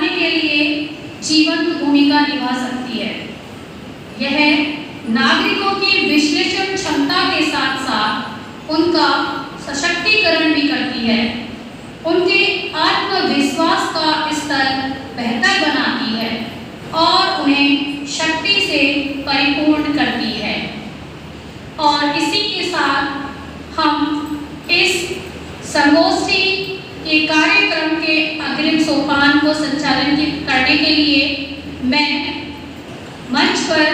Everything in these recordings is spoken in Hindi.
बढ़ाने के लिए जीवंत भूमिका निभा सकती है। यह नागरिकों की विश्लेषण क्षमता के साथ साथ उनका सशक्तिकरण भी करती है, उनके आत्मविश्वास का स्तर बेहतर बनाती है और उन्हें शक्ति से परिपूर्ण करती है। और इसी के साथ हम इस संगोष्ठी के कार्यक्रम के अग्रिम सोपान को संचालित करने के लिए मैं मंच पर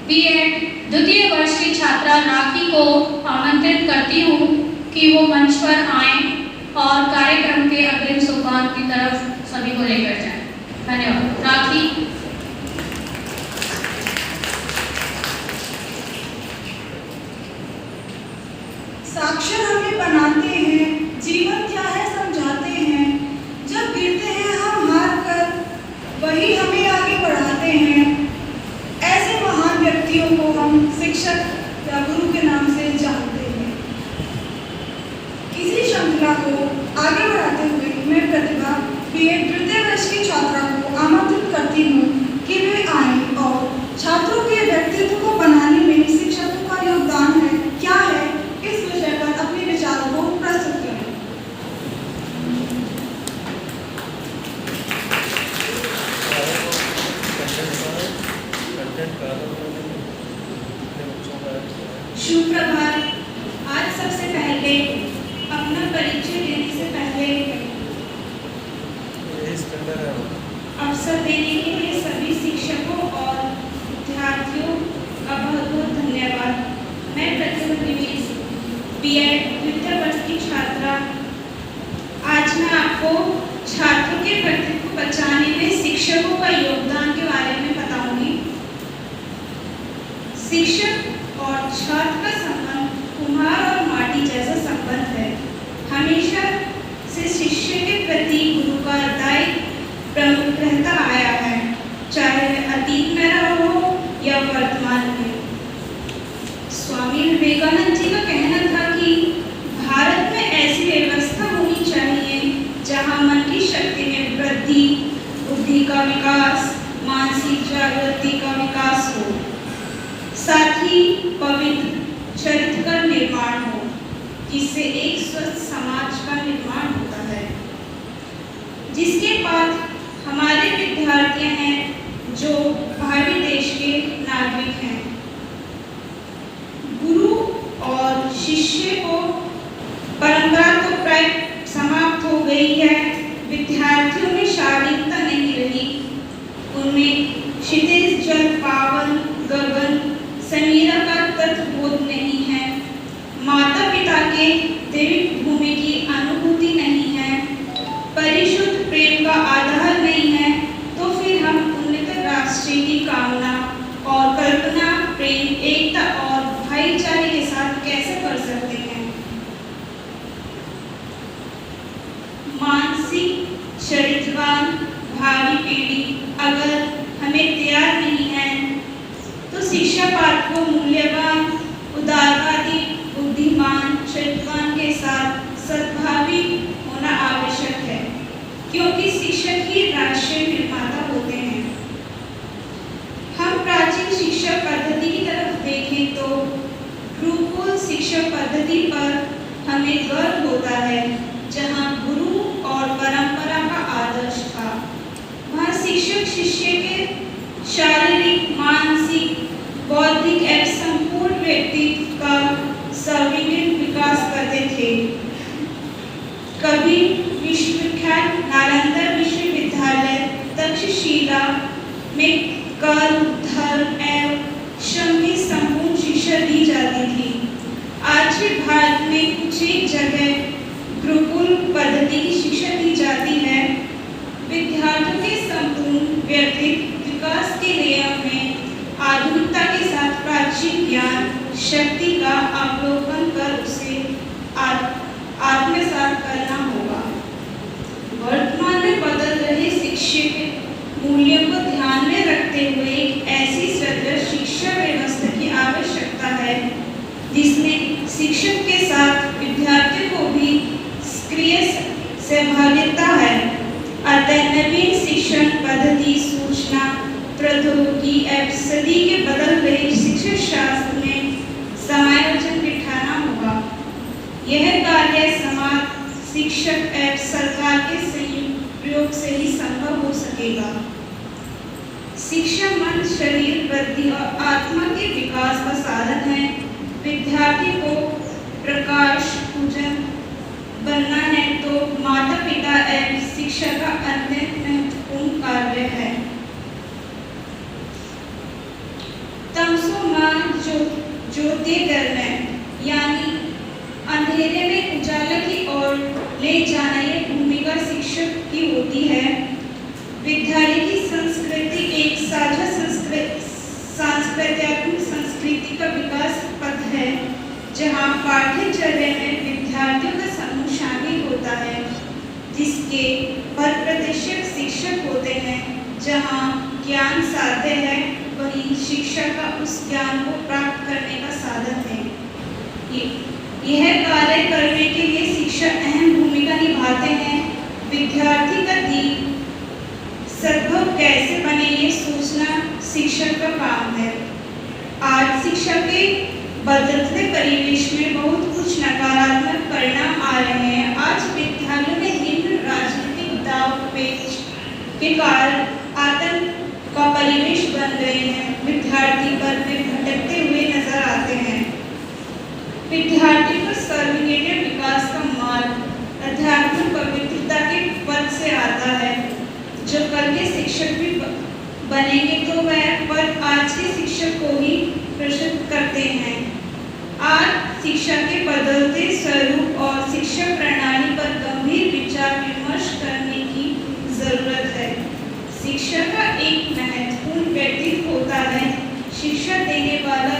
बीएड द्वितीय वर्ष की छात्रा राखी को आमंत्रित करती हूँ कि वो मंच पर आएं और कार्यक्रम के अग्रिम सोपान की तरफ सभी को लेकर जाएं। धन्यवाद। राखी। साक्षर हमें बनाते हैं, जीवन क्या है समझाते हैं, जब गिरते हैं हम हार कर वही हमें आगे बढ़ाते हैं। ऐसे महान व्यक्तियों को हम शिक्षक या गुरु के नाम से जानते हैं। इसी श्रृंखला को आगे बढ़ाते हुए मैं प्रतिभा बीएड द्वितीय वर्ष की छात्रा को आमंत्रित करती हूँ कि वे आएं और छात्रों के व्यक्तित्व को बनाने में शिक्षकों का योगदान है क्या है, इस विषय पर अपने विचारों को प्रस्तुत करें। सुप्रभात। आज सबसे पहले अपना परिचय देने से पहले अवसर देने के लिए सभी शिक्षकों और विद्यार्थियों का बहुत बहुत धन्यवाद। मैं प्रतिभा द्विवेदी बीएड द्वितीय वर्ष की छात्रा। आज मैं आपको छात्रों के व्यक्तित्व को बचाने में शिक्षकों का योगदान के बारे में बताऊंगी। शिक्षक और छात्र का संबंध कुम्हार और माटी जैसा संबंध है। हमेशा से शिष्य के प्रति गुरु का दायित्व प्रमुख रहता आया है, चाहे वह अतीत में रहा हो या वर्तमान में। स्वामी विवेकानंद जी का कहना था कि भारत में ऐसी व्यवस्था होनी चाहिए जहां मन की शक्ति में वृद्धि, बुद्धि का विकास, मानसिक जागृति का विकास हो, साथ ही पवित्र चरित्र का निर्माण हो, जिससे एक स्वस्थ समाज का निर्माण होता है। जिसके बाद हमारे विद्यार्थी हैं जो भावी देश के नागरिक हैं। गुरु और शिष्य को परंपरा तो प्राय समाप्त हो गई है। विद्यार्थियों में शारीरिकता नहीं रही, उनमें क्षितिज जल पावन गगन समीरा का तत्वबोध नहीं है, माता पिता के दैविक भूमि की अनुभूति नहीं है, परिशुद्ध प्रेम का आधार नहीं है, तो फिर हम उन्नत राष्ट्र की कामना और कल्पना प्रेम, एकता और भाईचारे के साथ कैसे कर सकते हैं। मानसिक चरित्रवान भावी पीढ़ी अगर हमें तैयार नहीं है तो शिक्षा पाठ को मूल्यवान, उदारवादी, बुद्धिमान, चरित्रवान के साथ सद्भावी होना आवश्यक है, क्योंकि शिक्षक ही राष्ट्र निर्माता होते हैं। हम प्राचीन शिक्षा पद्धति की तरफ देखें तो गुरुकुल शिक्षा पद्धति पर हमें गर्व होता है, जहाँ गुरु और परंपरा का आदर्श था। वहाँ शिक्षक शिष्य के शारीरिक, मानसिक, बौद्धिक एवं संपूर्ण व्यक्तित्व का सर्वांगीण विकास करते थे। कभी विश्वविख्यात नालंदा विश्वविद्यालय तक्षशिला में कर्म, धर्म एवं श्रम की संपूर्ण शिक्षा दी जाती थी। आज भी भारत में कुछ एक जगह गुरुकुल पद्धति की शिक्षा दी जाती है। विद्यार्थियों के संपूर्ण व्यक्तित्व विकास के लिए हमें आधुनिकता के साथ प्राचीन ज्ञान शक्ति का अवलोकन कर उसे आत्मसात करना होगा। वर्तमान में बदल रहे शिक्षा के मूल्यों को ध्यान में रखते हुए एक ऐसी सुदृढ़ शिक्षा व्यवस्था की आवश्यकता है जिसमें शिक्षक के साथ विद्यार्थियों को भी सक्रिय सहभागिता है। अतः नवीन शिक्षा शिक्षण पद्धति, सूचना प्रौद्योगिकी एवं सदी के बदल रहे शिक्षा शास्त्र में समायोजन बिठाना होगा। यह कार्य समाज, शिक्षक एवं सरकार के सहयोग से ही संभव हो सकेगा। शिक्षा मन, शरीर, बुद्धि और आत्मा के विकास का साधन है। विद्यार्थी को प्रकाश पूजन बनना है तो माता पिता एवं शिक्षा का अत्यंत महत्वपूर्ण कार्य है। तमसो मां ज्योतिर्गमय, यानी अंधेरे में उजाला की ओर ले जाना, यह भूमिका शिक्षक की होती है। विद्यालय की संस्कृति एक साझा सांस्कृतिक संस्कृति का विकास पथ है, जहाँ पाठ्यचर्या में विद्यार्थियों का समूह शामिल होता है, जिसके प्रशिक्षक शिक्षक होते हैं। जहाँ ज्ञान साध्य है, वहीं शिक्षा का उस ज्ञान को प्राप्त करने का साधन है। यह कार्य करने के लिए शिक्षक अहम भूमिका निभाते हैं। विद्यार्थी का दीन सद्भव कैसे बने, ये सोचना शिक्षक का काम है। आज शिक्षा के बदलते परिवेश में बहुत कुछ नकारात्मक परिणाम आ रहे हैं। आज विद्यालयों में निम्न राजनीतिक दाव पेच के कारण आतंक का परिवेश बन गए हैं। विद्यार्थी पद में भटकते हुए नजर आते हैं। विद्यार्थी को सर्वज्ञ विकास का मार्ग अध्यात्म पवित्रता के पद से आता है, जो कल के शिक्षक भी बनेंगे तो वह पद आज के शिक्षक को ही प्रस्तुत करते हैं। आज शिक्षा के बदलते स्वरूप और शिक्षा प्रणाली पर गंभीर विचार विमर्श करने की जरूरत है। शिक्षा का एक महत्वपूर्ण व्यक्तित्व होता है। शिक्षा देने वाला,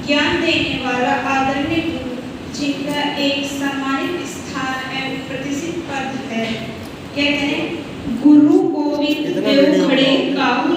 ज्ञान देने वाला आदरणीय गुरु, जिनका एक सम्मानित स्थान एवं प्रतिष्ठित पद है। कहते हैं गुरु गोविंद देव खड़े काहू